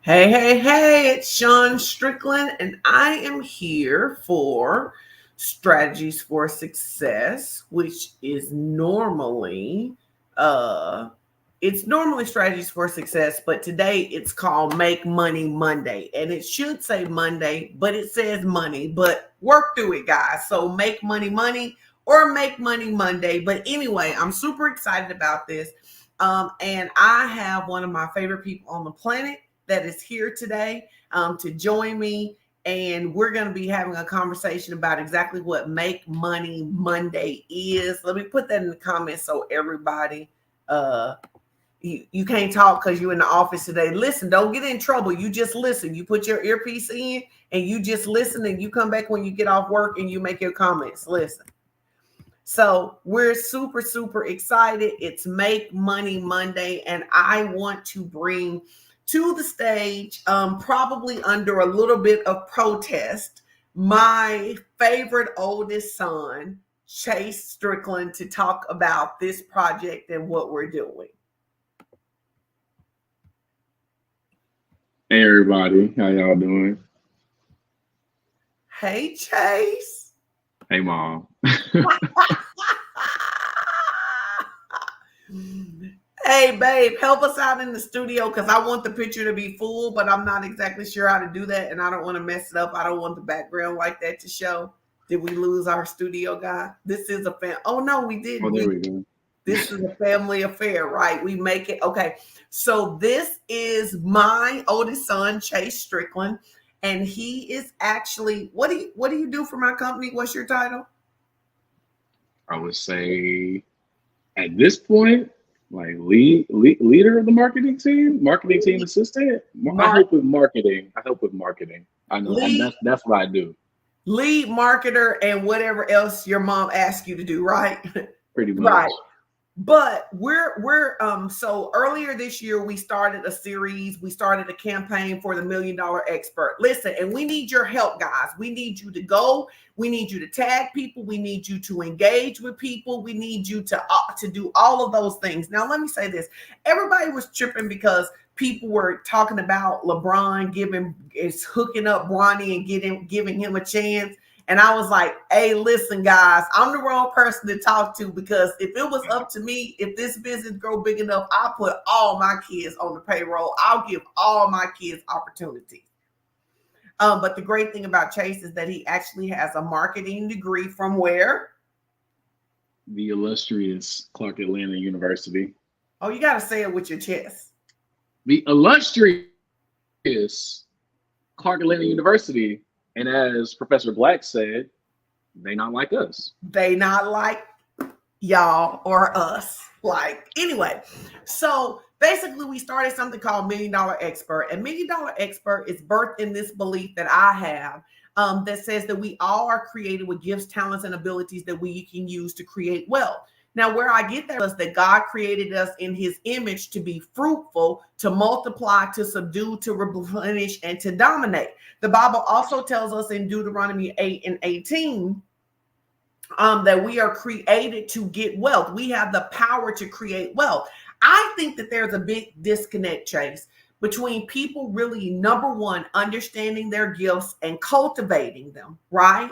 Hey, it's Shun Strickland, and I am here for Strategies for Success, which is uh normally Strategies for Success, but today it's called Make Money Monday. And it should say Monday, but it says money, but work through it, guys. So make money or make money Monday. But anyway, I'm super excited about this. And I have one of my favorite people on the planet that is here today to join me. And we're going to be having a conversation about exactly what Make Money Monday is. Let me put that in the comments so everybody, you can't talk because you're in the office today. Listen, don't get in trouble. You just listen. You put your earpiece in and you just listen, and you come back when you get off work and you make your comments. Listen. So we're super excited. It's Make Money Monday, and I want to bring to the stage, probably under a little bit of protest, my favorite oldest son, Chase Strickland, to talk about this project and what we're doing. Hey everybody, how y'all doing? Hey Chase. Hey mom. Hey babe, help us out in the studio because I want the picture to be full, but I'm not exactly sure how to do that, and I don't want to mess it up. I don't want the background like that to show. Did we lose our studio guy? This is a fan. Oh no, we didn't. Oh, there we go. This is a family affair, right? We make it. Okay. So this is my oldest son, Chase Strickland, and he is actually, what do you do for my company? What's your title? I would say at this point, like leader of the marketing team assistant. I help with marketing. I know that's what I do. Lead marketer and whatever else your mom asks you to do, right? Pretty much. Right. But we're so earlier this year we started a series, we started a campaign for the $1 Million Expert. Listen, and we need your help, guys. We need you to go, we need you to tag people, we need you to engage with people, we need you to do all of those things. Now let me say this. Everybody was tripping because people were talking about LeBron hooking up Bronny and giving him a chance. And I was like, hey, listen, guys, I'm the wrong person to talk to, because if it was up to me, if this business grow big enough, I'll put all my kids on the payroll. I'll give all my kids opportunities. But the great thing about Chase is that he actually has a marketing degree from where? The illustrious Clark Atlanta University. Oh, you got to say it with your chest. The illustrious Clark Atlanta University. And as Professor Black said, they not like us. They not like y'all or us. Like, anyway, so basically we started something called $1 Million Expert. And $1 Million Expert is birthed in this belief that I have that says that we all are created with gifts, talents, and abilities that we can use to create wealth. Now, where I get that is that God created us in his image to be fruitful, to multiply, to subdue, to replenish, and to dominate. The Bible also tells us in Deuteronomy 8:18 that we are created to get wealth. We have the power to create wealth. I think that there's a big disconnect, Chase, between people really, number one, understanding their gifts and cultivating them, right?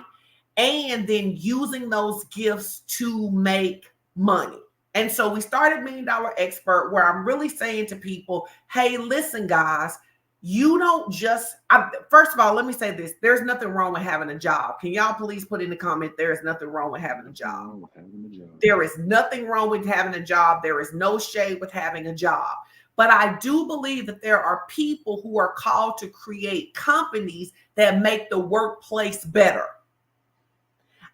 And then using those gifts to make money. And so we started $1 Million Expert, where I'm really saying to people, hey, listen, guys, you don't just, first of all, let me say this. There's nothing wrong with having a job. Can y'all please put in the comment, there is nothing wrong with having a job. There is nothing wrong with having a job. There is no shade with having a job. But I do believe that there are people who are called to create companies that make the workplace better.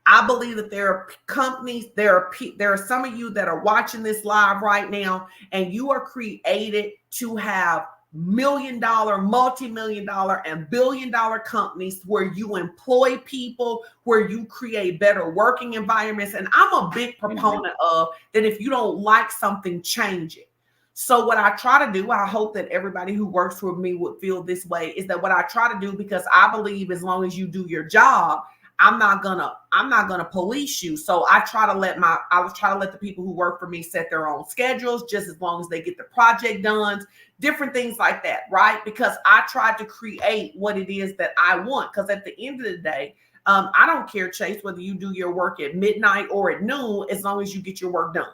I believe that there are companies, there are some of you that are watching this live right now, and you are created to have $1 million, multi-million-dollar, and billion-dollar companies where you employ people, where you create better working environments. And I'm a big proponent of that. If you don't like something, change it. So what I try to do, I hope that everybody who works with me would feel this way, is that what I try to do, because I believe as long as you do your job, I'm not gonna police you. So I try to let the people who work for me set their own schedules, just as long as they get the project done, different things like that, right? Because I try to create what it is that I want. Because at the end of the day, I don't care, Chase, whether you do your work at midnight or at noon, as long as you get your work done.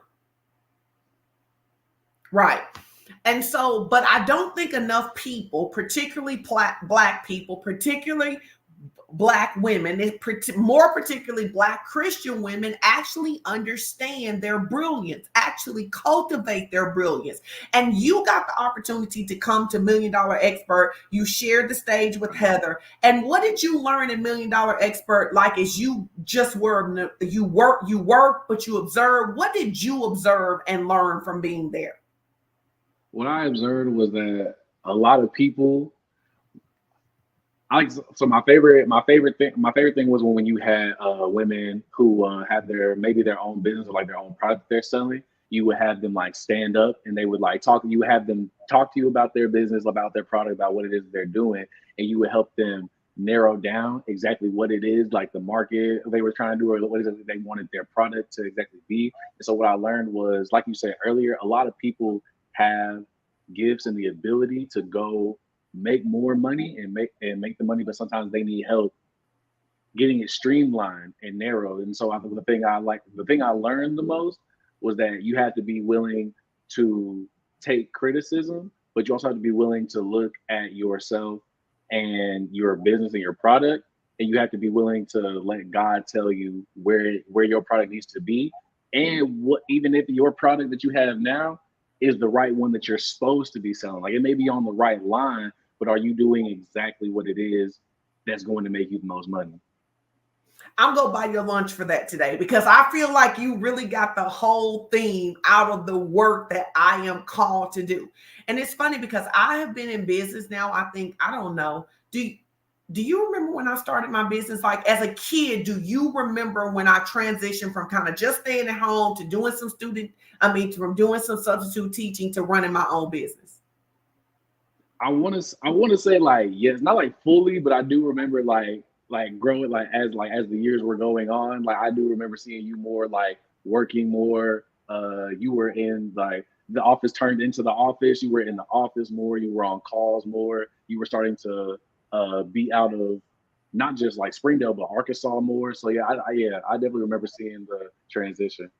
Right. And so, but I don't think enough people, particularly black people, particularly black women, more particularly black Christian women, actually understand their brilliance, actually cultivate their brilliance. And you got the opportunity to come to Million Dollar Expert. You shared the stage with Heather. And what did you learn in Million Dollar Expert? Like, as you just were, you work, but you observe. What did you observe and learn from being there? What I observed was that a lot of people, so my favorite thing was when you had women who had their own business or like their own product they're selling. You would have them like stand up and they would like talk. You would have them talk to you about their business, about their product, about what it is they're doing, and you would help them narrow down exactly what it is, like the market they were trying to do, or what is it they wanted their product to exactly be. And so what I learned was, like you said earlier, a lot of people have gifts and the ability to go make more money and make the money, but sometimes they need help getting it streamlined and narrowed. And so I think the thing I learned the most was that you have to be willing to take criticism, but you also have to be willing to look at yourself and your business and your product, and you have to be willing to let God tell you where your product needs to be, and what, even if your product that you have now is the right one that you're supposed to be selling. Like, it may be on the right line, but are you doing exactly what it is that's going to make you the most money? I'm gonna buy your lunch for that today, because I feel like you really got the whole theme out of the work that I am called to do. And it's funny because I have been in business now, I think, I don't know. Do you remember when I started my business? Like, as a kid, do you remember when I transitioned from kind of just staying at home to doing some from doing some substitute teaching to running my own business? I want to say like yes, not like fully, but I do remember like growing, as the years were going on. Like, I do remember seeing you more like working more. You were in like the office turned into the office. You were in the office more. You were on calls more. You were starting to be out of not just like Springdale but Arkansas more. So yeah, I definitely remember seeing the transition.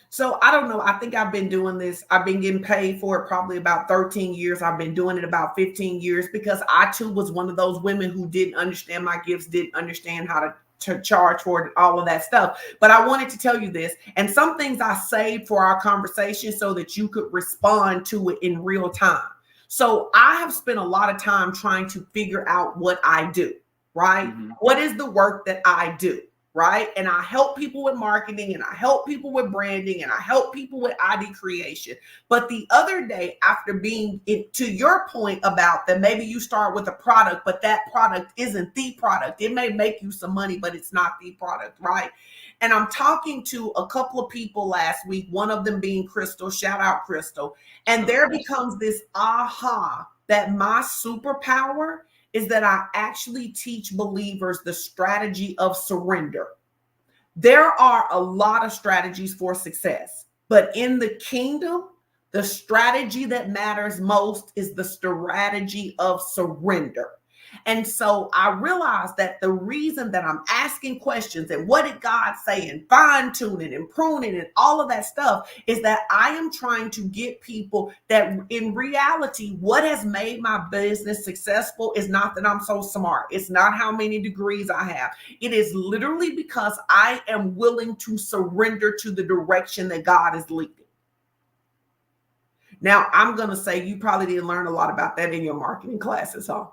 So I don't know. I think I've been doing this. I've been getting paid for it probably about 13 years. I've been doing it about 15 years, because I too was one of those women who didn't understand my gifts, didn't understand how to charge for it, all of that stuff. But I wanted to tell you this, and some things I saved for our conversation so that you could respond to it in real time. So I have spent a lot of time trying to figure out what I do, right? Hmm. What is the work that I do? Right. And I help people with marketing, and I help people with branding, and I help people with ID creation. But the other day, after to your point about that, maybe you start with a product, but that product isn't the product. It may make you some money, but it's not the product. Right. And I'm talking to a couple of people last week, one of them being Crystal, shout out Crystal. And Of there course. becomes this aha that my superpower is that I actually teach believers the strategy of surrender. There are a lot of strategies for success, but in the kingdom, the strategy that matters most is the strategy of surrender. And so I realized that the reason that I'm asking questions and what did God say, and fine tuning and pruning and all of that stuff, is that I am trying to get people that in reality, what has made my business successful is not that I'm so smart. It's not how many degrees I have. It is literally because I am willing to surrender to the direction that God is leading. Now, I'm going to say you probably didn't learn a lot about that in your marketing classes, huh?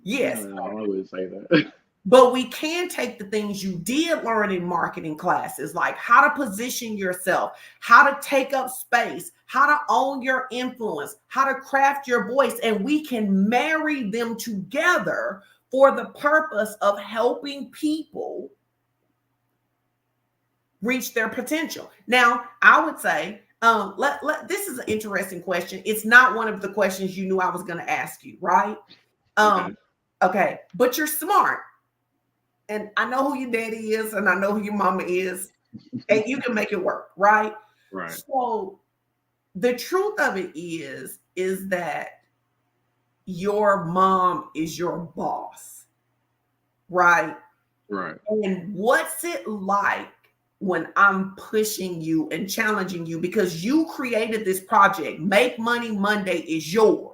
Yes. No, I would say that. But we can take the things you did learn in marketing classes, like how to position yourself, how to take up space, how to own your influence, how to craft your voice, and we can marry them together for the purpose of helping people reach their potential. Now, I would say, this is an interesting question. It's not one of the questions you knew I was going to ask you, right? Okay. Um, okay, but you're smart. and I know who your daddy is, and I know who your mama is, and you can make it work, right? Right. So the truth of it is that your mom is your boss, right? Right. And what's it like when I'm pushing you and challenging you because you created this project? Make Money Monday is yours,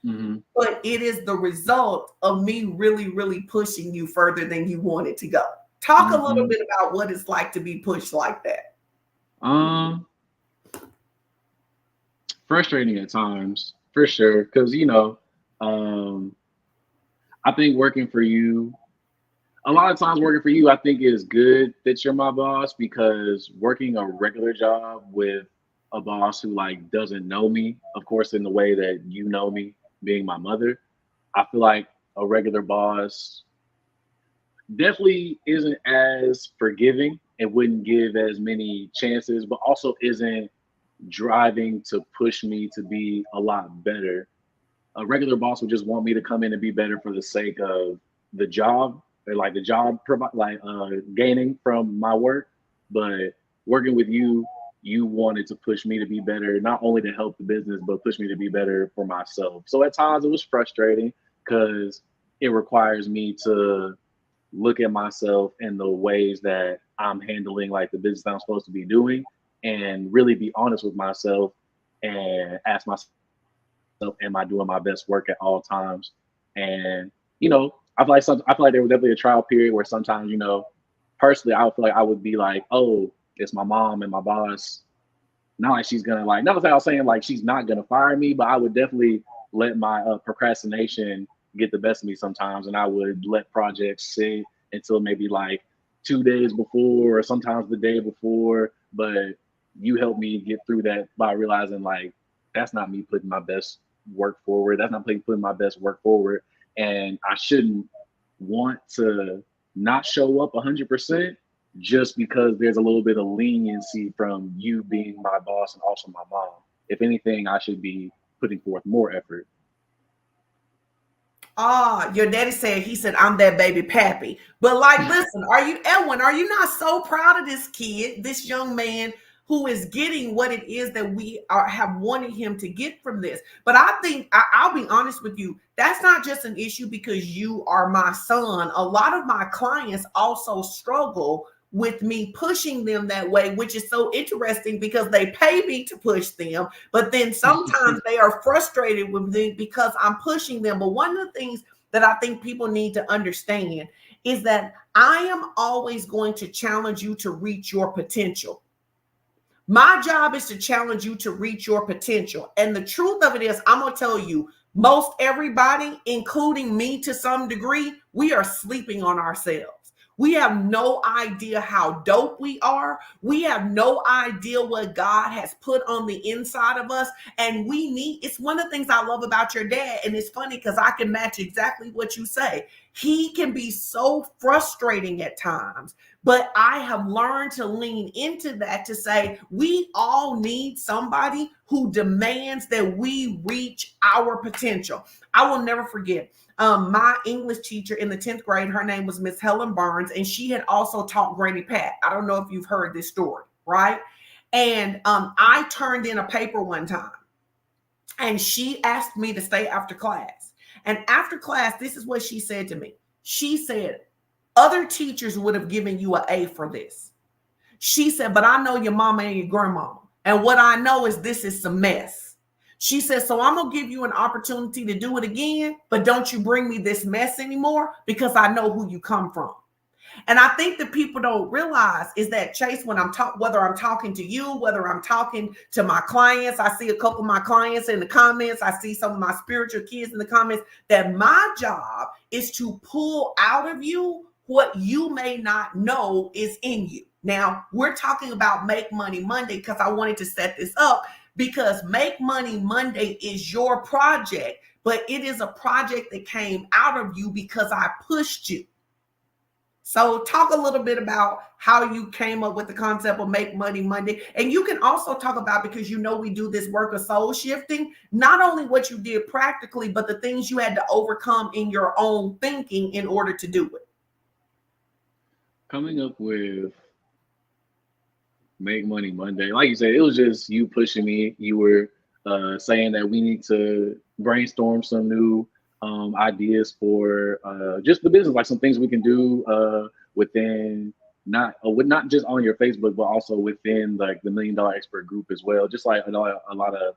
Hmm. but it is the result of me really, really pushing you further than you wanted to go. Talk a little Hmm. bit about what it's like to be pushed like that. Um, Frustrating at times, for sure. Because um, I think working for you, a lot of times working for you, I think is good that you're my boss because working a regular job with a boss who like doesn't know me, of course, in the way that you know me, being my mother, I feel like a regular boss definitely isn't as forgiving and wouldn't give as many chances, but also isn't driving to push me to be a lot better. A regular boss would just want me to come in and be better for the sake of the job or like the job gaining from my work. But working with you, you wanted to push me to be better, not only to help the business, but push me to be better for myself. So at times it was frustrating because it requires me to look at myself and the ways that I'm handling like the business that I'm supposed to be doing and really be honest with myself and ask myself, am I doing my best work at all times? And I feel like there was definitely a trial period where sometimes, personally I would feel like I would be like, oh, it's my mom and my boss. Not like she's gonna like, not that I was saying like she's not gonna fire me, but I would definitely let my procrastination get the best of me sometimes, and I would let projects sit until maybe like 2 days before, or sometimes the day before. But you helped me get through that by realizing like that's not me putting my best work forward. That's not putting my best work forward, and I shouldn't want to not show up 100% just because there's a little bit of leniency from you being my boss and also my mom. If anything, I should be putting forth more effort. Ah, your daddy said he said I'm that baby pappy. But like, listen, are you Edwin? Are you not so proud of this kid, this young man who is getting what it is that we are have wanted him to get from this? But I think I'll be honest with you. That's not just an issue because you are my son. A lot of my clients also struggle with me pushing them that way, which is so interesting because they pay me to push them, but then sometimes they are frustrated with me because I'm pushing them. But one of the things that I think people need to understand is that I am always going to challenge you to reach your potential. My job is to challenge you to reach your potential. And the truth of it is, I'm going to tell you, most everybody, including me to some degree, we are sleeping on ourselves. We have no idea how dope we are. We have no idea what God has put on the inside of us. And it's one of the things I love about your dad. And it's funny because I can match exactly what you say. He can be so frustrating at times, but I have learned to lean into that to say we all need somebody who demands that we reach our potential. I will never forget my English teacher in the 10th grade. Her name was Miss Helen Burns, and she had also taught Granny Pat. I don't know if you've heard this story, right? And I turned in a paper one time, and she asked me to stay after class. And after class, this is what she said to me. She said, other teachers would have given you an A for this. She said, but I know your mama and your grandmama. And what I know is this is some mess. She said, so I'm going to give you an opportunity to do it again, but don't you bring me this mess anymore because I know who you come from. And I think that people don't realize is that Chase, when whether I'm talking to you, whether I'm talking to my clients, I see a couple of my clients in the comments, I see some of my spiritual kids in the comments, that my job is to pull out of you what you may not know is in you. Now, we're talking about Make Money Monday because I wanted to set this up because Make Money Monday is your project, but it is a project that came out of you because I pushed you. So talk a little bit about how you came up with the concept of Make Money Monday. And you can also talk about, because we do this work of soul shifting, not only what you did practically, but the things you had to overcome in your own thinking in order to do it. Coming up with Make Money Monday. Like you said, it was just you pushing me. You were saying that we need to brainstorm some new ideas for just the business, like some things we can do within with not just on your Facebook, but also within like the $1 Million Expert group as well. Just like a lot of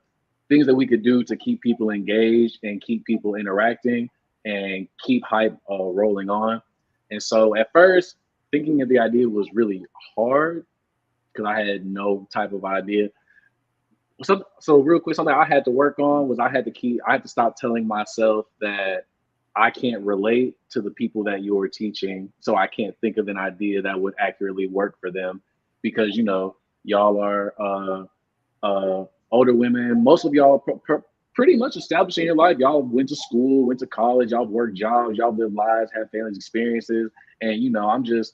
things that we could do to keep people engaged and keep people interacting and keep hype rolling on. And so at first, thinking of the idea was really hard because I had no type of idea. So real quick, something I had to work on was I had to stop telling myself that I can't relate to the people that you're teaching, so I can't think of an idea that would accurately work for them, because y'all are older women. Most of y'all pretty much established in your life. Y'all went to school, went to college, y'all worked jobs, y'all lived lives, had families, experiences, and I'm just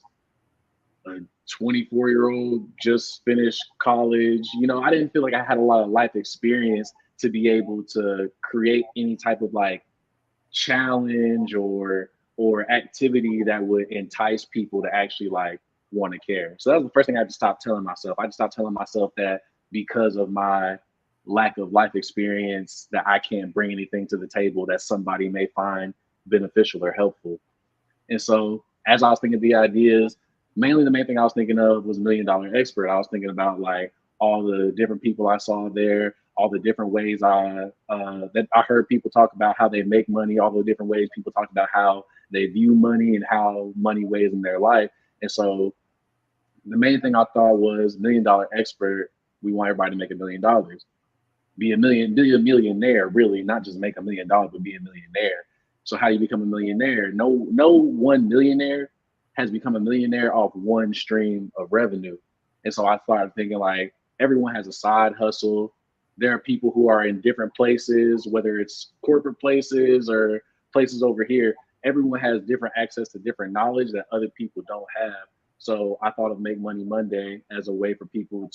a 24-year-old, just finished college. I didn't feel like I had a lot of life experience to be able to create any type of like challenge or activity that would entice people to actually like want to care. So that was the first thing I had to stop telling myself. I just stopped telling myself that because of my lack of life experience that I can't bring anything to the table that somebody may find beneficial or helpful. And so as I was thinking of the ideas, mainly the main thing I was thinking of was $1 Million Expert. I was thinking about like all the different people I saw there, all the different ways that I heard people talk about how they make money, all the different ways people talk about how they view money and how money weighs in their life. And so the main thing I thought was $1 Million Expert. We want everybody to make $1 million, be a millionaire, really, not just make $1 million, but be a millionaire. So how you become a millionaire? No one millionaire has become a millionaire off one stream of revenue. And so I started thinking like everyone has a side hustle. There are people who are in different places, whether it's corporate places or places over here. Everyone has different access to different knowledge that other people don't have. So I thought of Make Money Monday as a way for people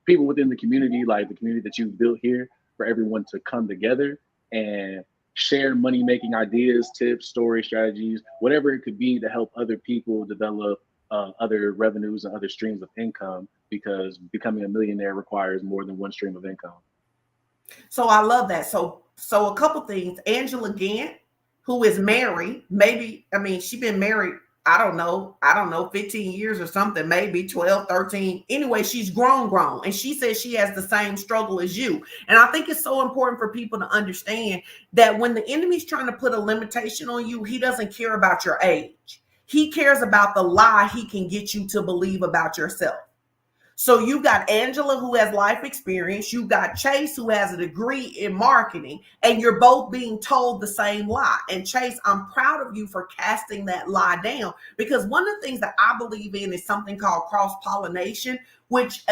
within the community, like the community that you've built here, for everyone to come together and share money making ideas, tips, stories, strategies, whatever it could be to help other people develop other revenues and other streams of income, because becoming a millionaire requires more than one stream of income. So I love that. So a couple things. Angela Gant, who is married, maybe, I mean, she's been married, I don't know, 15 years or something, maybe 12, 13. Anyway, she's grown. And she says she has the same struggle as you. And I think it's so important for people to understand that when the enemy's trying to put a limitation on you, he doesn't care about your age. He cares about the lie he can get you to believe about yourself. So you got Angela, who has life experience. You got Chase, who has a degree in marketing, and you're both being told the same lie. And Chase, I'm proud of you for casting that lie down, because one of the things that I believe in is something called cross pollination, which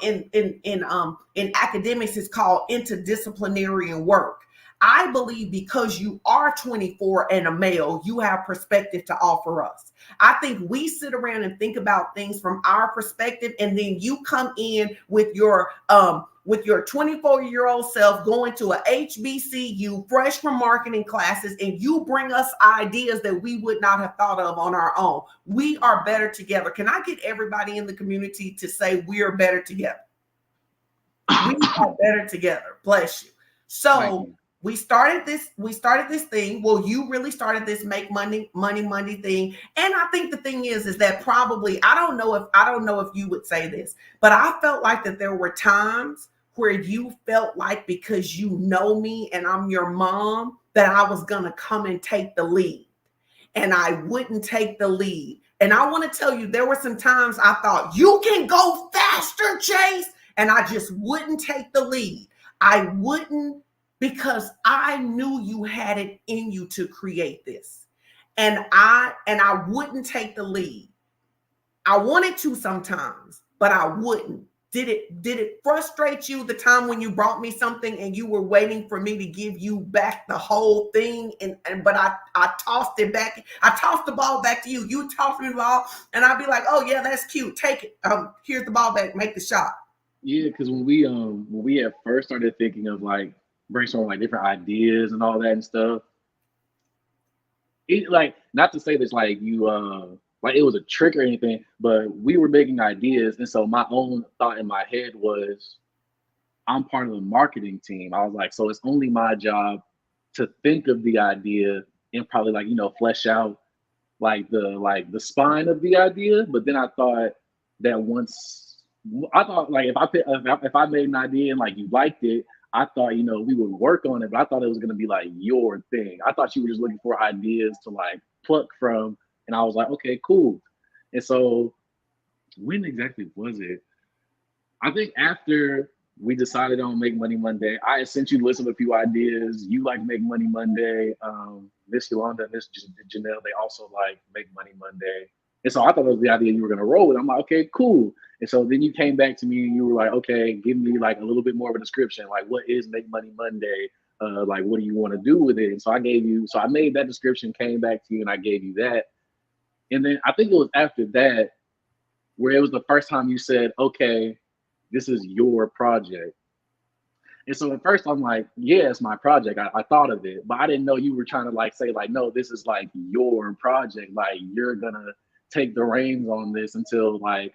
in academics is called interdisciplinary work. I believe because you are 24 and a male, you have perspective to offer us. I think we sit around and think about things from our perspective, and then you come in with your 24-year-old self going to a HBCU, fresh from marketing classes, and you bring us ideas that we would not have thought of on our own. We are better together. Can I get everybody in the community to say we are better together? We are better together. Bless you. So we started this thing. Well, you really started this Make Money thing. And I think the thing is that probably, I don't know if you would say this, but I felt like that there were times where you felt like, because you know me and I'm your mom, that I was gonna come and take the lead. And I wouldn't take the lead. And I want to tell you, there were some times I thought, you can go faster, Chase. And I just wouldn't take the lead. I wouldn't, because I knew you had it in you to create this. And I wouldn't take the lead. I wanted to sometimes, but I wouldn't. Did it frustrate you the time when you brought me something and you were waiting for me to give you back the whole thing, and but I tossed it back. I tossed the ball back to you. You tossed me the ball, and I'd be like, "Oh yeah, that's cute. Take it. Here's the ball back. Make the shot." Yeah, because when we at first started thinking of like brainstorming like different ideas and all that and stuff, it like, not to say this like you like it was a trick or anything, but we were making ideas. And so my own thought in my head was, I'm part of the marketing team. I was like, so it's only my job to think of the idea and probably like, flesh out like the spine of the idea. But then I thought that once I thought like if I made an idea and like you liked it, I thought we would work on it. But I thought it was gonna be like your thing. I thought you were just looking for ideas to like pluck from, and I was like, okay, cool. And so when exactly was it? I think after we decided on Make Money Monday, I had sent you a list of a few ideas. You like Make Money Monday. Miss Yolanda and Miss Janelle, they also like Make Money Monday. And so I thought it was the idea you were going to roll with. I'm like, okay, cool. And so then you came back to me and you were like, okay, give me like a little bit more of a description. Like, what is Make Money Monday? Like, what do you want to do with it? And so I made that description, came back to you, and I gave you that. And then I think it was after that where it was the first time you said, okay, this is your project. And so at first I'm like, yeah, it's my project. I thought of it, but I didn't know you were trying to like say like, no, this is like your project. Like you're gonna take the reins on this until like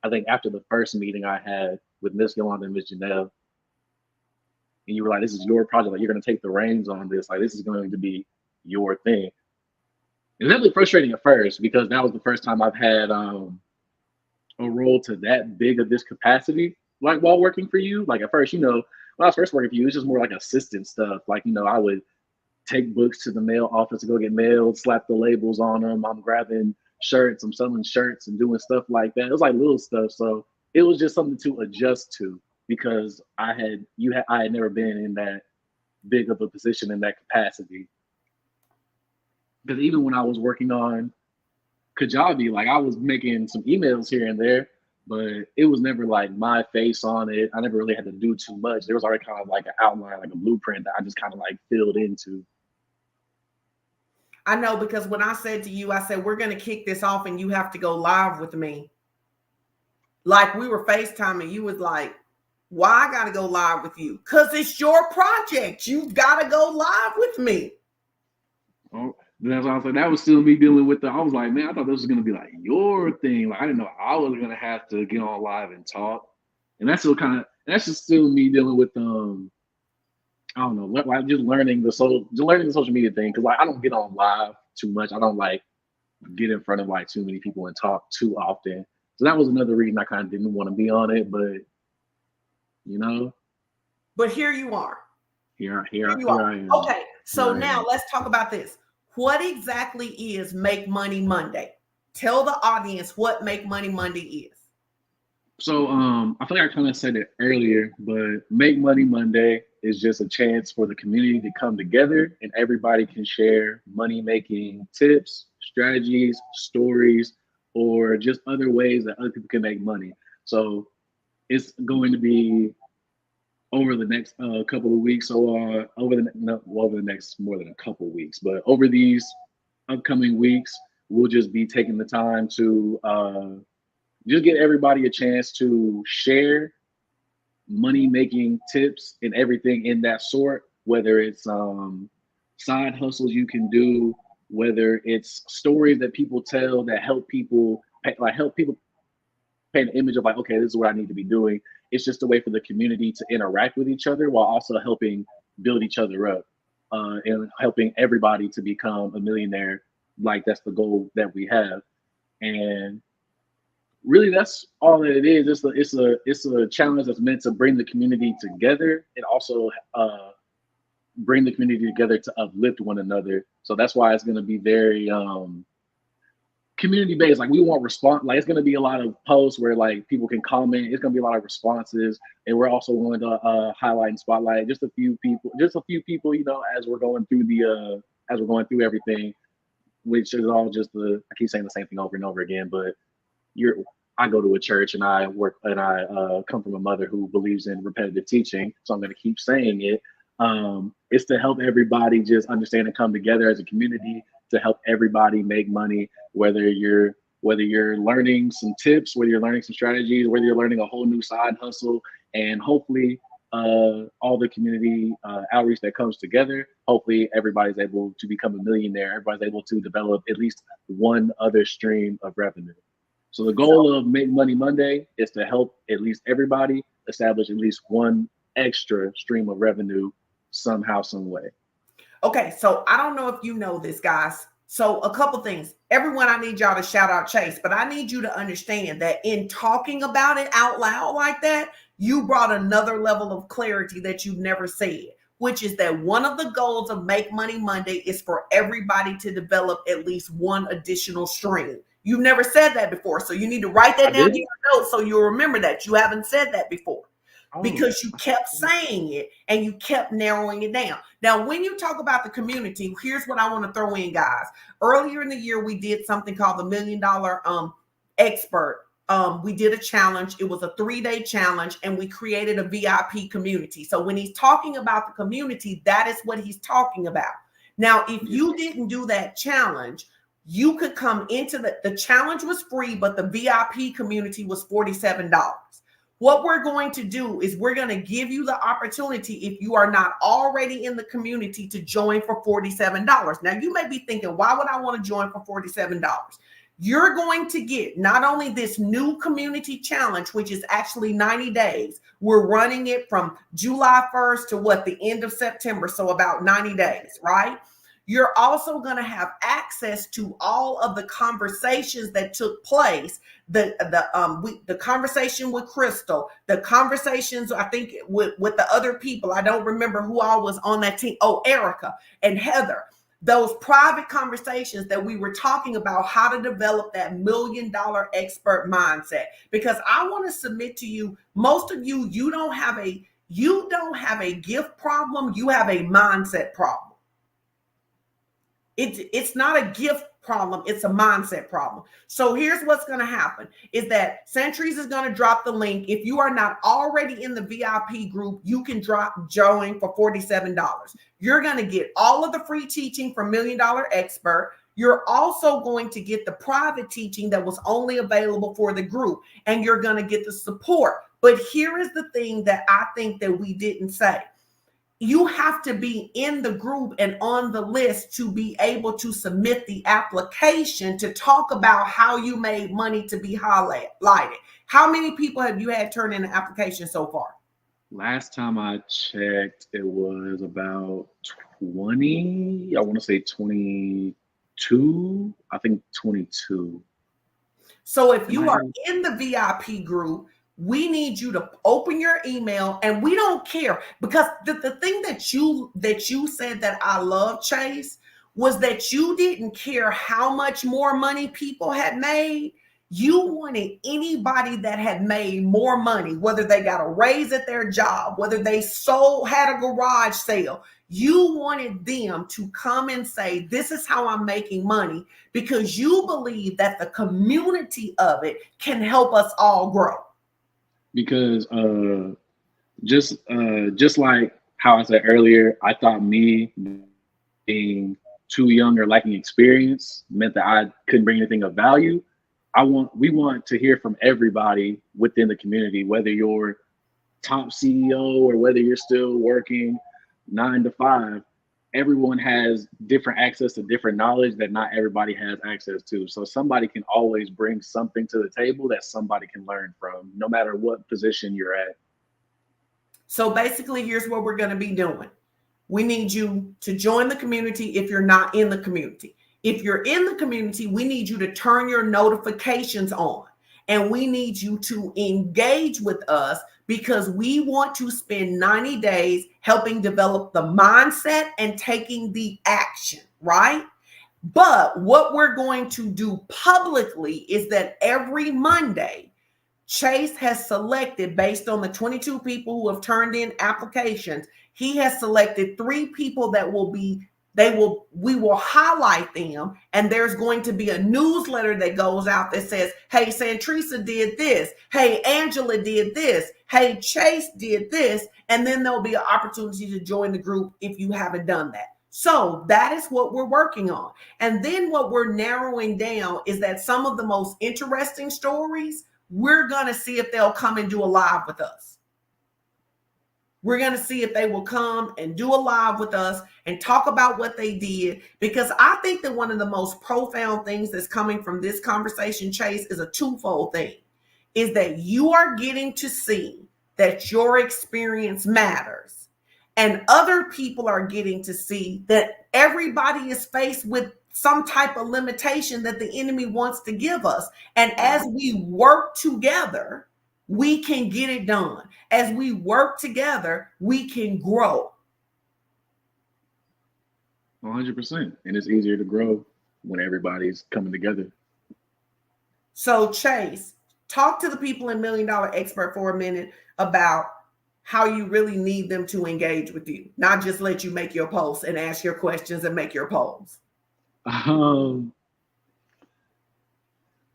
I think after the first meeting I had with Miss Yolanda and Miss Janelle, and you were like, this is your project. Like you're gonna take the reins on this. Like this is going to be your thing. It was definitely frustrating at first because that was the first time I've had a role to that big of this capacity, like while working for you. Like at first, when I was first working for you, it was just more like assistant stuff. Like, I would take books to the mail office to go get mailed, slap the labels on them. I'm grabbing shirts, I'm selling shirts and doing stuff like that. It was like little stuff. So it was just something to adjust to because I had never been in that big of a position in that capacity. Because even when I was working on Kajabi, like I was making some emails here and there, but it was never like my face on it. I never really had to do too much. There was already kind of like an outline, like a blueprint that I just kind of like filled into. I know because when I said to you, I said, we're going to kick this off and you have to go live with me. Like we were FaceTiming, you was like, why I got to go live with you? Because it's your project. You've got to go live with me. Oh, that's why I was like, that was still me dealing with I was like, man, I thought this was going to be like your thing. Like, I didn't know I was going to have to get on live and talk. And that's just still me dealing with, I don't know, like just learning the social media thing. Cause like, I don't get on live too much. I don't like get in front of like too many people and talk too often. So that was another reason I kind of didn't want to be on it, but But here you are. Here I am. Okay. So now let's talk about this. What exactly is Make Money Monday? Tell the audience what Make Money Monday is. So I feel like I kind of said it earlier, but Make Money Monday is just a chance for the community to come together and everybody can share money making tips, strategies, stories, or just other ways that other people can make money. So it's going to be over the next couple of weeks, or over the next more than a couple of weeks, but over these upcoming weeks, we'll just be taking the time to just get everybody a chance to share money making tips and everything in that sort, whether it's side hustles you can do, whether it's stories that people tell that help people paint an image of like, okay, this is what I need to be doing. It's just a way for the community to interact with each other while also helping build each other up and helping everybody to become a millionaire. Like that's the goal that we have. And really that's all that it is. It's a challenge that's meant to bring the community together and also bring the community together to uplift one another. So that's why it's going to be very community based. Like we want response, like it's going to be a lot of posts where like people can comment. It's going to be a lot of responses, and we're also going to highlight and spotlight just a few people, as we're going through everything, which is all just I keep saying the same thing over and over again, but I go to a church and I work and I come from a mother who believes in repetitive teaching, so I'm going to keep saying it. It's to help everybody just understand and come together as a community to help everybody make money, whether you're learning some tips, whether you're learning some strategies, whether you're learning a whole new side hustle, and hopefully all the community outreach that comes together. Hopefully, everybody's able to become a millionaire. Everybody's able to develop at least one other stream of revenue. So the goal of Make Money Monday is to help at least everybody establish at least one extra stream of revenue somehow, some way. Okay, so I don't know if you know this, guys. So a couple things. Everyone, I need y'all to shout out Chase, but I need you to understand that in talking about it out loud like that, you brought another level of clarity that you've never said, which is that one of the goals of Make Money Monday is for everybody to develop at least one additional stream. You've never said that before, so you need to write that I down in did. your notes so you'll remember that. You haven't said that before Oh, because you kept saying it and you kept narrowing it down. Now, when you talk about the community, here's what I want to throw in, guys. Earlier in the year, we did something called the $1 Million Expert. We did a challenge. It was a 3-day challenge, and we created a VIP community. So when he's talking about the community, that is what he's talking about. Now, if yeah. you didn't do that challenge, you could come into the challenge was free, but the VIP community was $47. What we're going to do is we're going to give you the opportunity, if you are not already in the community, to join for $47. Now, you may be thinking, why would I want to join for $47? You're going to get not only this new community challenge, which is actually 90 days. We're running it from July 1st to the end of September. So about 90 days, right? You're also going to have access to all of the conversations that took place. The conversation with Crystal, the conversations I think with the other people. I don't remember who all was on that team. Oh, Erica and Heather. Those private conversations that we were talking about how to develop that $1 million expert mindset. Because I want to submit to you, most of you, you don't have a gift problem, you have a mindset problem. It's not a gift problem, it's a mindset problem. So here's what's going to happen is that Centuries is going to drop the link. If you are not already in the VIP group, you can join for $47. You're going to get all of the free teaching from $1 Million Expert. You're also going to get the private teaching that was only available for the group, and you're going to get the support. But here is the thing that I think that we didn't say. You have to be in the group and on the list to be able to submit the application to talk about how you made money to be highlighted. How many people have you had turn in an application so far? Last time I checked, it was about 20. I want to say 22. I think 22. So if Am you I are in? in the VIP group, we need you to open your email, and we don't care, because the thing that you said that I love, Chase, was that you didn't care how much more money people had made. You wanted anybody that had made more money, whether they got a raise at their job, whether they had a garage sale. You wanted them to come and say, this is how I'm making money, because you believe that the community of it can help us all grow. Because just like how I said earlier, I thought me being too young or lacking experience meant that I couldn't bring anything of value. We want to hear from everybody within the community, whether you're top CEO or whether you're still working 9 to 5. Everyone has different access to different knowledge that not everybody has access to. So somebody can always bring something to the table that somebody can learn from, no matter what position you're at. So basically, here's what we're going to be doing. We need you to join the community if you're not in the community. If you're in the community, we need you to turn your notifications on, and we need you to engage with us, because we want to spend 90 days helping develop the mindset and taking the action, right? But what we're going to do publicly is that every Monday, Chase has selected, based on the 22 people who have turned in applications, he has selected 3 people that we will highlight them, and there's going to be a newsletter that goes out that says, hey, Santrisa did this, hey, Angela did this, hey, Chase did this, and then there'll be an opportunity to join the group if you haven't done that. So that is what we're working on. And then what we're narrowing down is that some of the most interesting stories, we're going to see if they'll come and do a live with us. We're going to see if they will come and do a live with us and talk about what they did. Because I think that one of the most profound things that's coming from this conversation, Chase, is a twofold thing. Is that you are getting to see that your experience matters. And other people are getting to see that everybody is faced with some type of limitation that the enemy wants to give us. And as we work together, we can get it done. As we work together, we can grow. 100%. And it's easier to grow when everybody's coming together. So, Chase, talk to the people in Million Dollar Expert for a minute about how you really need them to engage with you, not just let you make your posts and ask your questions and make your polls. Um,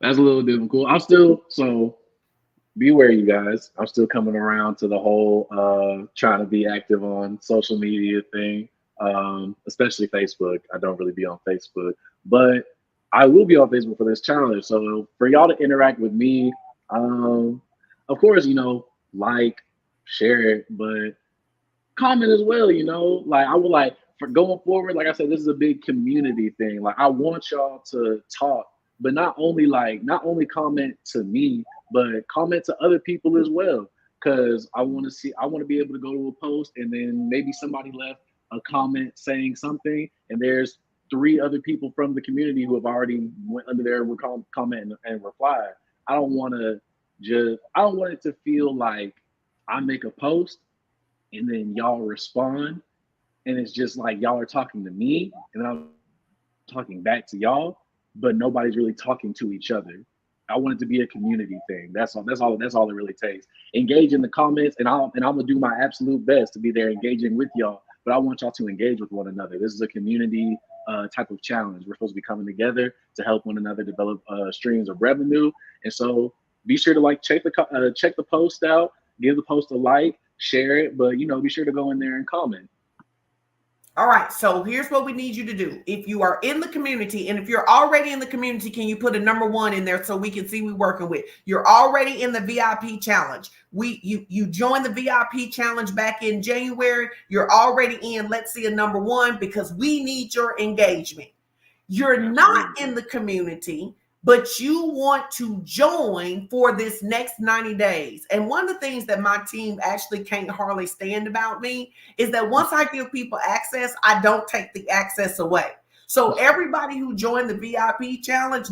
that's a little difficult. I'm still so beware, you guys. I'm still coming around to the whole trying to be active on social media thing, especially Facebook. I don't really be on Facebook, but I will be on Facebook for this challenge. So for y'all to interact with me, of course, like, share it, but comment as well. Like I would like for going forward. Like I said, this is a big community thing. Like I want y'all to talk, but not only comment to me, but comment to other people as well. Because I want to be able to go to a post and then maybe somebody left a comment saying something, and there's three other people from the community who have already went under there with comment and reply. I don't want it to feel like I make a post and then y'all respond and it's just like y'all are talking to me and I'm talking back to y'all, but nobody's really talking to each other. I want it to be a community thing. That's all. That's all it really takes. Engage in the comments, and I'm gonna do my absolute best to be there engaging with y'all. But I want y'all to engage with one another. This is a community type of challenge. We're supposed to be coming together to help one another develop streams of revenue. And so be sure to check the post out, give the post a like, share it, but be sure to go in there and comment. All right, so here's what we need you to do. If you are in the community, and if you're already in the community, can you put a number 1 in there so we can see we working with? You're already in the VIP challenge. You joined the VIP challenge back in January. You're already in. Let's see a number 1 because we need your engagement. You're not in the community, but you want to join for this next 90 days. And one of the things that my team actually can't hardly stand about me is that once I give people access, I don't take the access away. So everybody who joined the VIP challenge,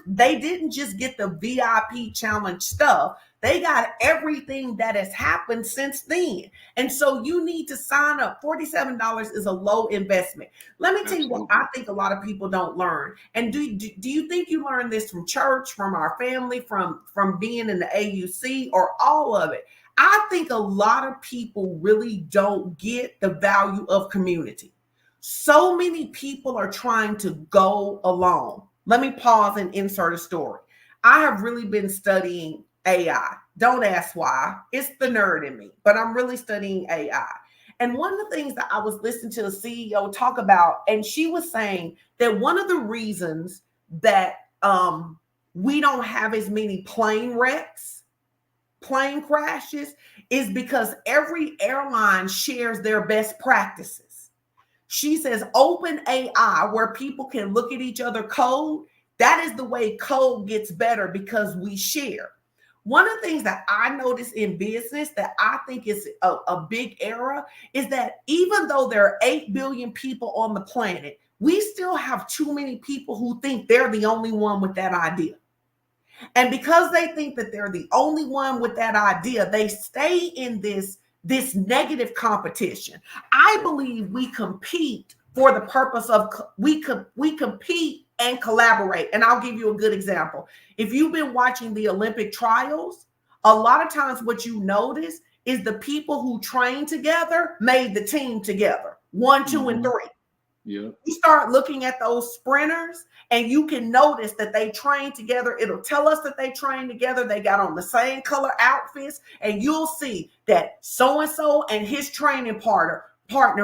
they didn't just get the VIP challenge stuff. They got everything that has happened since then. And so you need to sign up. $47 is a low investment. Let me tell you what I think a lot of people don't learn. And do you think you learned this from church, from our family, from being in the AUC, or all of it? I think a lot of people really don't get the value of community. So many people are trying to go alone. Let me pause and insert a story. I have really been studying AI. Don't ask why. It's the nerd in me, but I'm really studying AI. And one of the things that I was listening to a CEO talk about, and she was saying that one of the reasons that we don't have as many plane wrecks, plane crashes, is because every airline shares their best practices. She says open AI, where people can look at each other code. That is the way code gets better because we share. One of the things that I notice in business that I think is a big error is that even though there are 8 billion people on the planet, we still have too many people who think they're the only one with that idea. And because they think that they're the only one with that idea, they stay in this negative competition. I believe we compete for the purpose of we compete and collaborate. And I'll give you a good example. If you've been watching the Olympic trials, a lot of times what you notice is the people who train together made the team together. 1, 2, and 3. Yeah. You start looking at those sprinters and you can notice that they train together. It'll tell us that they train together. They got on the same color outfits, and you'll see that so-and-so and his training partner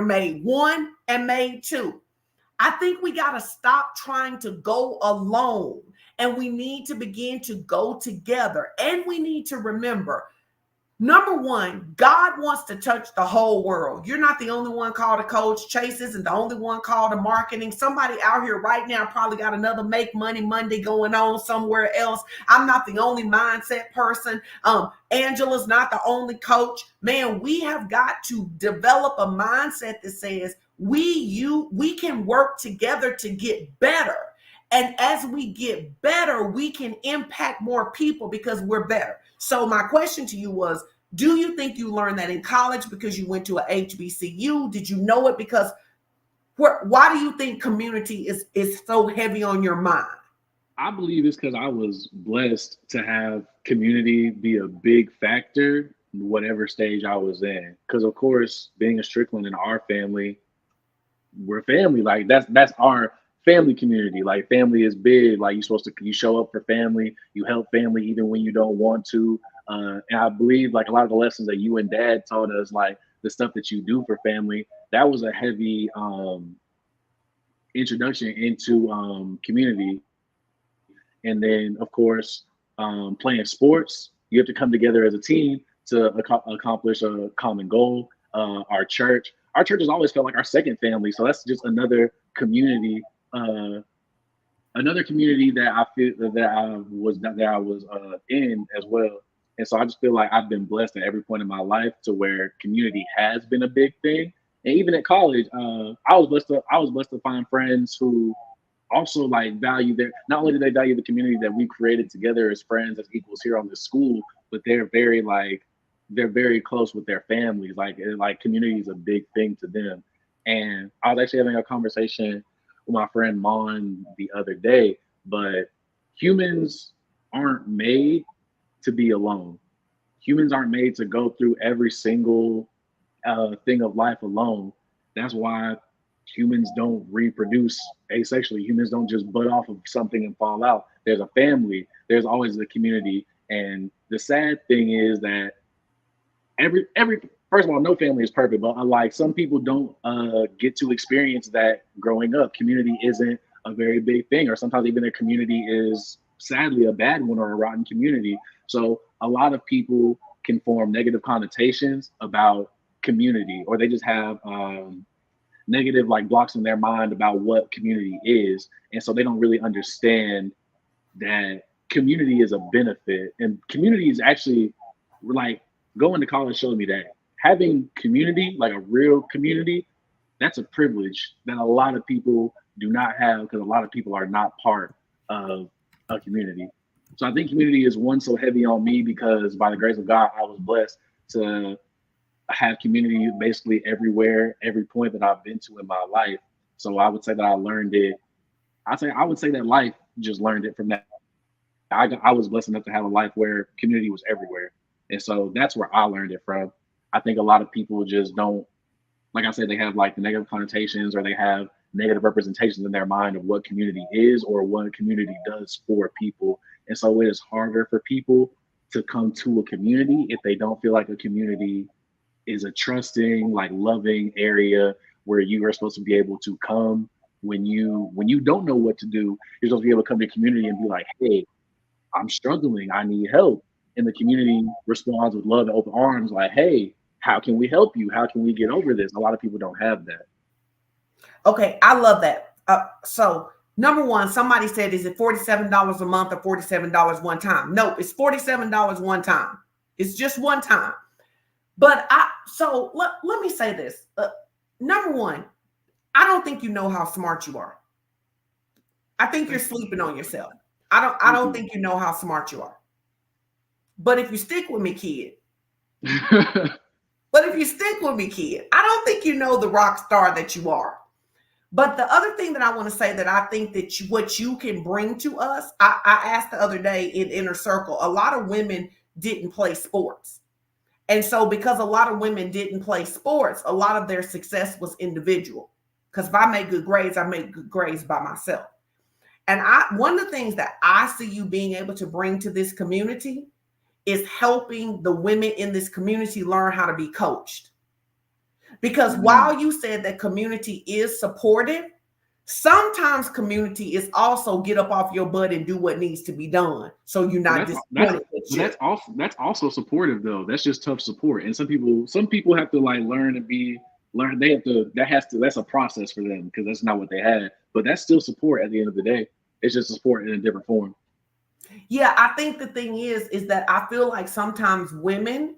made 1 and made 2. I think we got to stop trying to go alone, and we need to begin to go together. And we need to remember, Number one, God wants to touch the whole world. You're not the only one called a coach. Chase isn't the only one called to marketing. Somebody out here right now probably got another Make Money Monday going on somewhere else. I'm not the only mindset person. Angela's not the only coach. Man, we have got to develop a mindset that says we can work together to get better. And as we get better, we can impact more people because we're better. So my question to you was, do you think you learned that in college because you went to a HBCU? Did you know it because why do you think community is so heavy on your mind? I believe it's because I was blessed to have community be a big factor in whatever stage I was in. Because of course, being a Strickland in our family, we're family. Like that's our family community. Like family is big. Like you show up for family, you help family even when you don't want to. And I believe like a lot of the lessons that you and dad taught us, like the stuff that you do for family, that was a heavy introduction into community. And then of course, playing sports, you have to come together as a team to accomplish a common goal. Our church has always felt like our second family. So that's just uh, another community that I feel that I was in as well. And so I just feel like I've been blessed at every point in my life to where community has been a big thing. And even at college, I was blessed to find friends who also like value their not only do they value the community that we created together as friends as equals here on this school, but they're very close with their families. Like community is a big thing to them. And I was actually having a conversation with my friend Mon the other day, but humans aren't made to be alone. Humans aren't made to go through every single thing of life alone. That's why humans don't reproduce asexually. Humans don't just butt off of something and fall out. There's a family. There's always a community. And the sad thing is that every first of all, no family is perfect, but like some people don't get to experience that growing up. Community isn't a very big thing, or sometimes even their community is sadly a bad one or a rotten community. So a lot of people can form negative connotations about community, or they just have negative like blocks in their mind about what community is, and so they don't really understand that community is a benefit, and community is actually like going to college showed me that having community, like a real community, that's a privilege that a lot of people do not have because a lot of people are not part of a community. So I think community is one so heavy on me because by the grace of God, I was blessed to have community basically everywhere, every point that I've been to in my life. So I would say that I learned it. I would say that life just learned it from that. I was blessed enough to have a life where community was everywhere, and so that's where I learned it from. I think a lot of people just don't, like I said, they have like the negative connotations or they have negative representations in their mind of what community is or what community does for people, and so it is harder for people to come to a community if they don't feel like a community is a trusting, like loving area where you are supposed to be able to come when you don't know what to do. You're supposed to be able to come to the community and be like, hey, I'm struggling, I need help. And the community responds with love and open arms, like, hey, how can we help you? How can we get over this? A lot of people don't have that. Okay, I love that. So number one, somebody said, is it $47 a month or $47 one time? No, it's $47 one time. It's just one time. But let me say this. Number one, I don't think you know how smart you are. I think you're sleeping on yourself. I don't think you know how smart you are. But if you stick with me, kid, but if you stick with me, kid, I don't think you know the rock star that you are. But the other thing that I want to say that I think that what you can bring to us, I asked the other day in Inner Circle, a lot of women didn't play sports. And so because a lot of women didn't play sports, a lot of their success was individual. Because if I make good grades, I make good grades by myself. And one of the things that I see you being able to bring to this community is helping the women in this community learn how to be coached. Because while you said that community is supportive, Sometimes community is also get up off your butt and do what needs to be done, so you're But not disappointed with you. that's also supportive though. That's just tough support. And some people have to like learn to be learn. They have to that's a process for them because that's not what they had. But that's still support at the end of the day. It's just support in a different form. Yeah, I think the thing is that I feel like sometimes women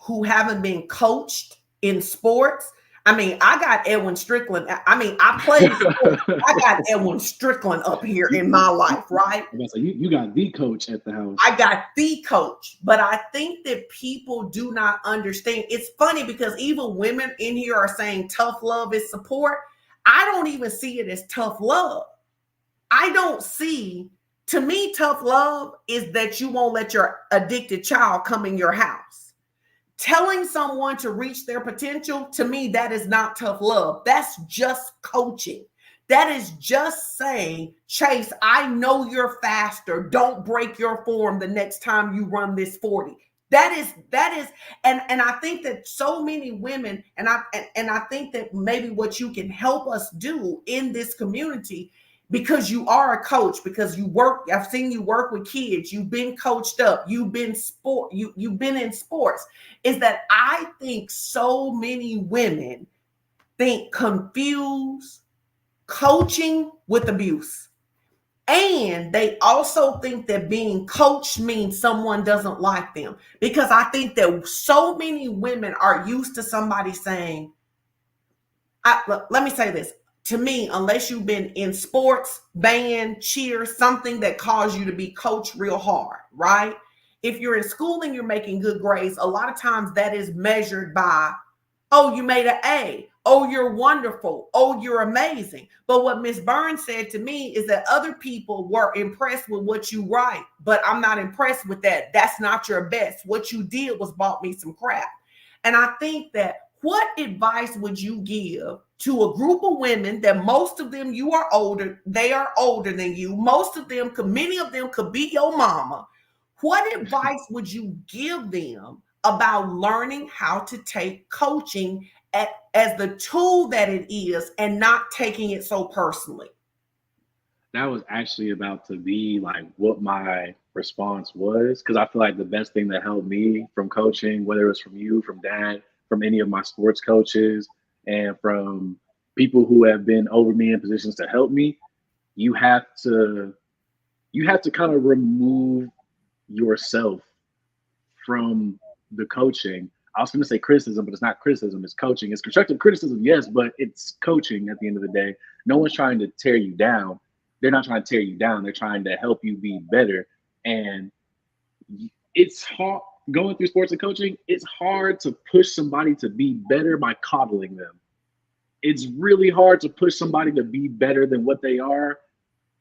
who haven't been coached in sports. I mean, I got Edwin Strickland. I mean, I played sports. I got Edwin Strickland up here you, in my you, life, right? I'm gonna say you got the coach at the house. I got the coach, but I think that people do not understand. It's funny because even women in here are saying tough love is support. I don't even see it as tough love. I don't see, to me, tough love is that you won't let your addicted child come in your house. Telling someone to reach their potential, to me, that is not tough love. That's just coaching. That is just saying, Chase, I know you're faster. Don't break your form the next time you run this 40. That is, and I think that so many women, and I think that maybe what you can help us do in this community, because you are a coach, because you work, I've seen you work with kids, you've been coached up, you've been in sports, is that I think so many women think confuse coaching with abuse. And they also think that being coached means someone doesn't like them. Because I think that so many women are used to somebody saying, let me say this. To me, unless you've been in sports, band, cheer, something that caused you to be coached real hard, right? If you're in school and you're making good grades, a lot of times that is measured by, oh, you made an A. Oh, you're wonderful. Oh, you're amazing. But what Miss Burns said to me is that other people were impressed with what you write, but I'm not impressed with that. That's not your best. What you did was bought me some crap. And I think that, what advice would you give to a group of women that most of them you are older, they are older than you, most of them, many of them could be your mama. What advice would you give them about learning how to take coaching as the tool that it is and not taking it so personally? That was actually about to be like what my response was because I feel like the best thing that helped me from coaching, whether it was from you, from dad, from any of my sports coaches, and from people who have been over me in positions to help me, you have to kind of remove yourself from the coaching. I was going to say criticism, but it's not criticism, it's coaching. It's constructive criticism, yes, but it's coaching at the end of the day. No one's trying to tear you down. They're not trying to tear you down. They're trying to help you be better. And it's hard going through sports and coaching. It's hard to push somebody to be better by coddling them. It's really hard to push somebody to be better than what they are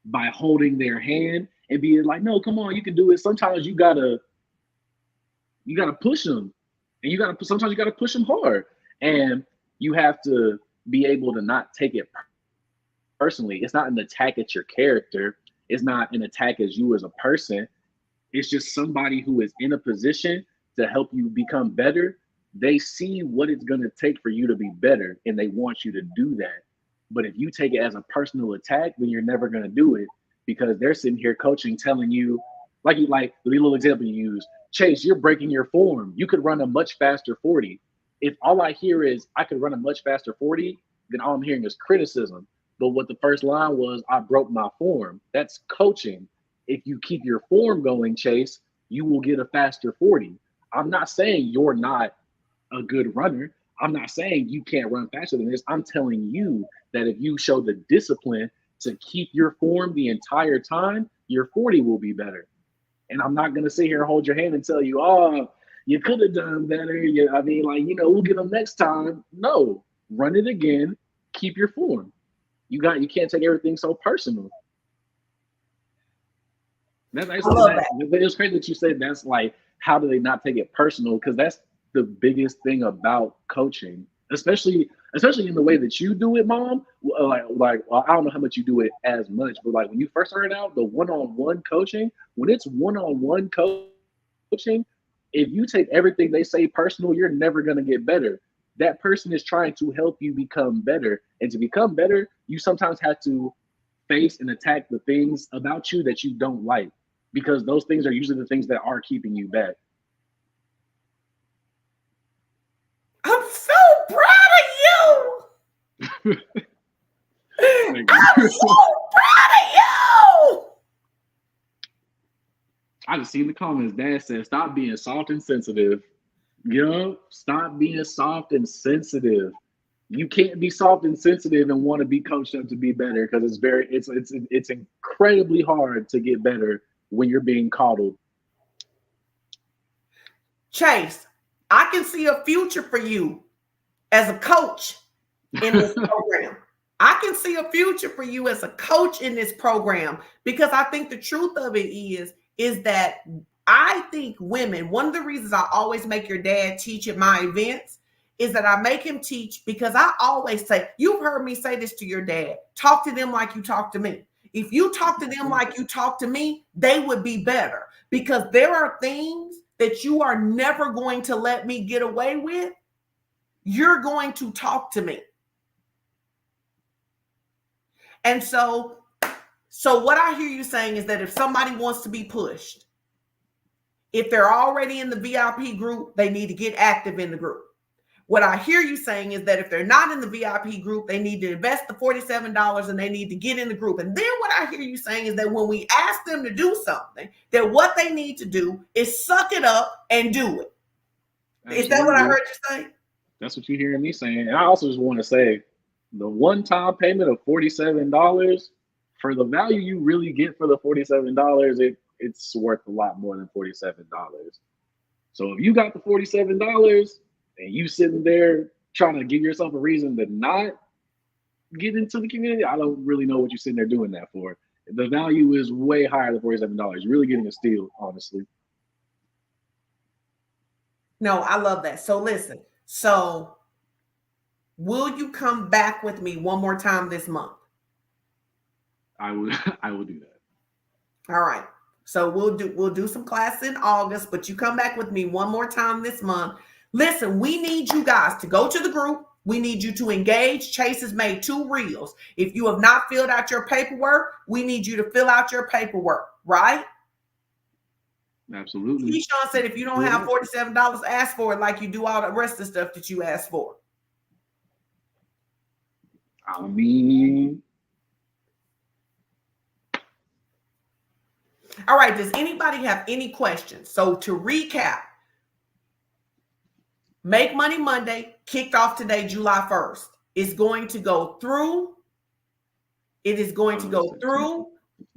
by holding their hand and being like, no, come on, you can do it. Sometimes you gotta push them, and sometimes you gotta push them hard, and you have to be able to not take it personally. It's not an attack at your character. It's not an attack as you as a person. It's just somebody who is in a position to help you become better. They see what it's going to take for you to be better, and they want you to do that. But if you take it as a personal attack, then you're never going to do it because they're sitting here coaching, telling you, like the little example you use, Chase, you're breaking your form. You could run a much faster 40. If all I hear is I could run a much faster 40, then all I'm hearing is criticism. But what the first line was, I broke my form. That's coaching. If you keep your form going, Chase, you will get a faster 40. I'm not saying you're not a good runner. I'm not saying you can't run faster than this. I'm telling you that if you show the discipline to keep your form the entire time, your 40 will be better. And I'm not going to sit here and hold your hand and tell you, oh, you could have done better. I mean, like, we'll get them next time. No, run it again. Keep your form. You can't take everything so personal. I love that. It's crazy that you said that's like, how do they not take it personal? Because that's the biggest thing about coaching, especially in the way that you do it, Mom. Well, I don't know how much you do it as much, but like when you first started out, the one-on-one coaching, when it's one-on-one coaching, if you take everything they say personal, you're never going to get better. That person is trying to help you become better, and to become better, you sometimes have to face and attack the things about you that you don't like, because those things are usually the things that are keeping you back. I'm so proud of you. Thank I'm you. so proud of you. I just seen the comments. Dad said, "Stop being soft and sensitive." Yo, stop being soft and sensitive. You can't be soft and sensitive and want to be coached up to be better, because it's incredibly hard to get better when you're being coddled. Chase, I can see a future for you as a coach in this program. I can see a future for you as a coach in this program, because I think the truth of it is that I think women, one of the reasons I always make your dad teach at my events is that I make him teach, because I always say, you've heard me say this to your dad, talk to them like you talk to me. If you talk to them like you talk to me, they would be better, because there are things that you are never going to let me get away with. You're going to talk to me. And so what I hear you saying is that if somebody wants to be pushed, if they're already in the VIP group, they need to get active in the group. What I hear you saying is that if they're not in the VIP group, they need to invest the $47 and they need to get in the group. And then what I hear you saying is that when we ask them to do something, that what they need to do is suck it up and do it. Absolutely. Is that what I heard you say? That's what you're hearing me saying. And I also just want to say, the one-time payment of $47, for the value you really get for the $47, it's worth a lot more than $47. So if you got the $47 and you sitting there trying to give yourself a reason to not get into the community, I don't really know what you're sitting there doing that for. The value is way higher than $47. You're really getting a steal, honestly. No, I love that. So listen, so will you come back with me one more time this month? I will I will do that. All right. So we'll do some classes in August, but you come back with me one more time this month. Listen, we need you guys to go to the group. We need you to engage. Chase has made 2 reels. If you have not filled out your paperwork, we need you to fill out your paperwork, right? Absolutely. Keyshawn said if you don't have $47, ask for it like you do all the rest of the stuff that you ask for. I mean, all right, does anybody have any questions? So to recap, Make Money Monday kicked off today, July 1st. It's going to go through, it is going to go through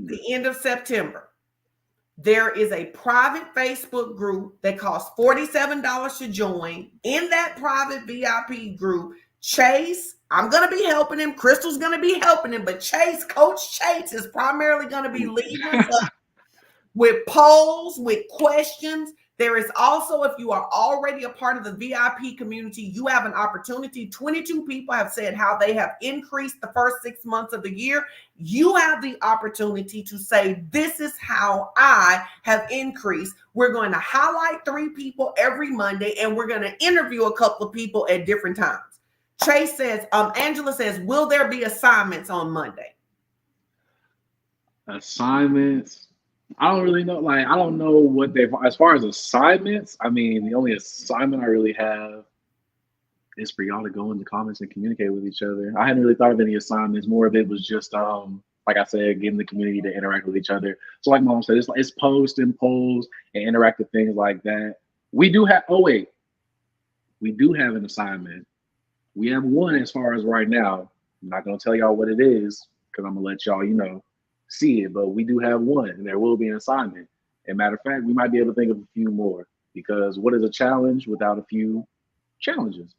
the end of September. There is a private Facebook group that costs $47 to join. In that private VIP group, Chase, I'm going to be helping him. Crystal's going to be helping him, but Coach Chase is primarily going to be leading us up with polls, with questions. There is also, if you are already a part of the VIP community, you have an opportunity. 22 people have said how they have increased the first 6 months of the year. You have the opportunity to say, this is how I have increased. We're going to highlight 3 people every Monday, and we're going to interview a couple of people at different times. Chase says, Angela says, will there be assignments on Monday? Assignments? I don't really know. Like, I don't know what they've, as far as assignments, I mean, the only assignment I really have is for y'all to go in the comments and communicate with each other. I hadn't really thought of any assignments. More of it was just, like I said, getting the community to interact with each other. So like Mom said, it's posts and polls and interactive things like that. We do have, we do have an assignment. We have one as far as right now. I'm not going to tell y'all what it is, because I'm going to let y'all, see it, but we do have one, and there will be an assignment. And matter of fact, we might be able to think of a few more, because what is a challenge without a few challenges?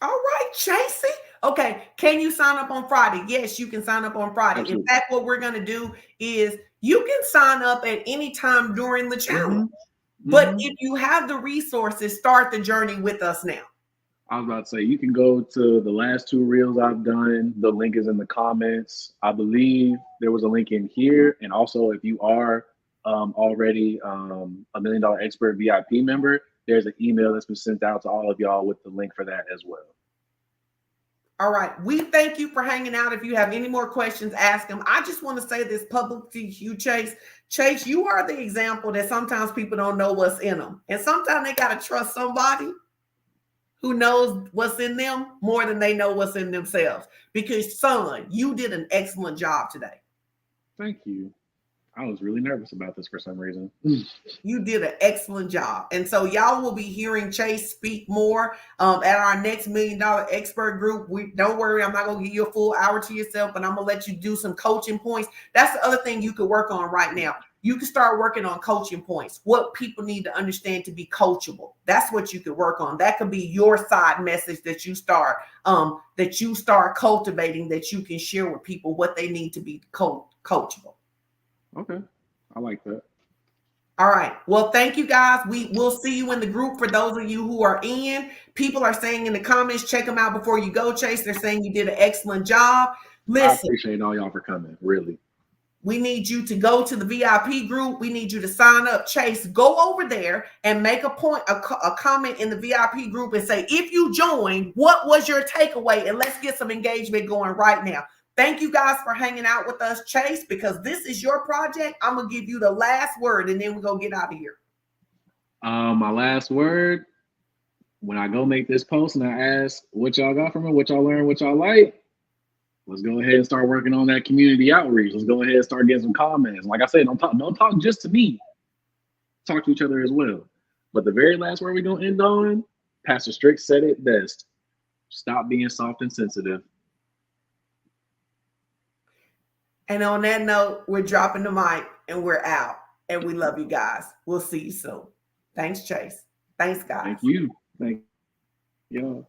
All right, Chasey. Okay, can you sign up on Friday? Yes, you can sign up on Friday. Absolutely. In fact, what we're going to do is you can sign up at any time during the challenge. But if you have the resources, start the journey with us now. I was about to say, you can go to the last 2 reels I've done. The link is in the comments. I believe there was a link in here. And also, if you are already a $1 Million Expert VIP member, there's an email that's been sent out to all of y'all with the link for that as well. All right. We thank you for hanging out. If you have any more questions, ask them. I just want to say this publicly to you, Chase. Chase, you are the example that sometimes people don't know what's in them. And sometimes they got to trust somebody who knows what's in them more than they know what's in themselves. Because, son, you did an excellent job today. Thank you. I was really nervous about this for some reason. You did an excellent job. And so y'all will be hearing Chase speak more at our next $1 Million Expert group. Don't worry, I'm not going to give you a full hour to yourself, but I'm going to let you do some coaching points. That's the other thing you could work on right now. You can start working on coaching points, what people need to understand to be coachable. That's what you could work on. That could be your side message that you start cultivating, that you can share with people what they need to be coachable. Okay. I like that. All right. Well, thank you guys. We will see you in the group. For those of you who are in, people are saying in the comments, check them out before you go, Chase. They're saying you did an excellent job. I Listen, appreciate all y'all for coming. Really. we need you to go to the VIP group. We need you to sign up. Chase, go over there and make a comment in the VIP group and say, if you joined, what was your takeaway? And let's get some engagement going right now. Thank you guys for hanging out with us, Chase, because this is your project. I'm going to give you the last word, and then we're going to get out of here. My last word, when I go make this post and I ask what y'all got from it, what y'all learned, what y'all like, let's go ahead and start working on that community outreach. Let's go ahead and start getting some comments. Like I said, don't talk just to me. Talk to each other as well. But the very last word we're going to end on, Pastor Strick said it best. Stop being soft and sensitive. And on that note, we're dropping the mic and we're out. And we love you guys. We'll see you soon. Thanks, Chase. Thanks, guys. Thank you. Thank y'all.